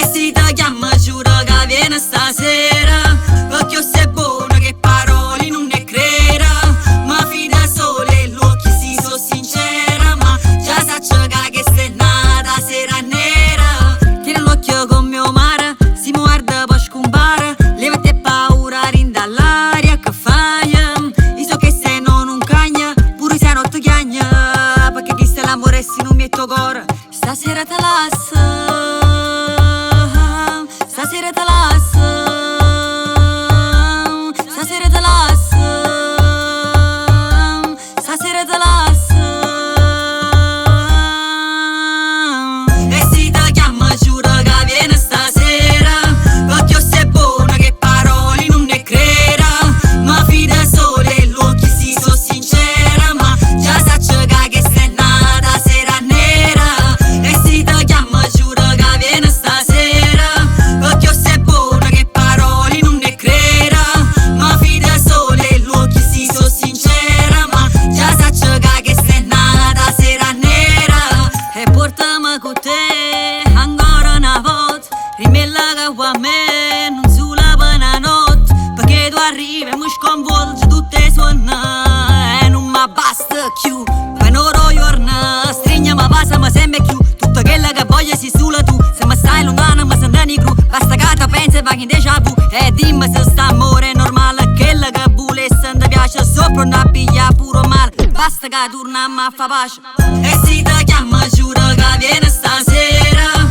E si ti chiama giuro che viene stasera, perché io sei buono che parole non ne creda. Ma fida sole e l'occhio si so sincera, ma già saccio che sei nata sera nera. Tieni l'occhio con mio mare, si mi guarda poi scompare, levati paura rinda all'aria che fai. Io so che sei non un cagna, pure se non ti chiagna, perché chi sta l'amore si non metto cuore. Stasera te lascio, stasera te lascio, stasera te lascio, stasera te lascio. E si ti chiama giuro che viene stasera, perché io sei buono che parole non ne creda. Ma fida sole e l'occhio si so sincera, ma già saccio che sei nata sera nera. E si ti chiama giuro che viene stasera, perché io sei buono che parole non ne creda. Ma fida sole e l'occhio si so sincera, ma già saccio che sei nata sera nera. E portami con te ancora una volta, rimella che a me non sulla buona notte, perché tu arrivi e mi sconvolgi tutte le suona e non mi basta più. Per un'ora giorno stringiamo passa ma sempre più, tutto quello che voglio si solo tu. Se mi stai lontano mi sento di cru, basta che ti pensi e vai in déjà vu. E dimmi se sta amore è normale, quello che vuole se ti piace sopra non piglia pure male, basta che torniamo a fa pace. E si ti chiama giuro che viene stasera,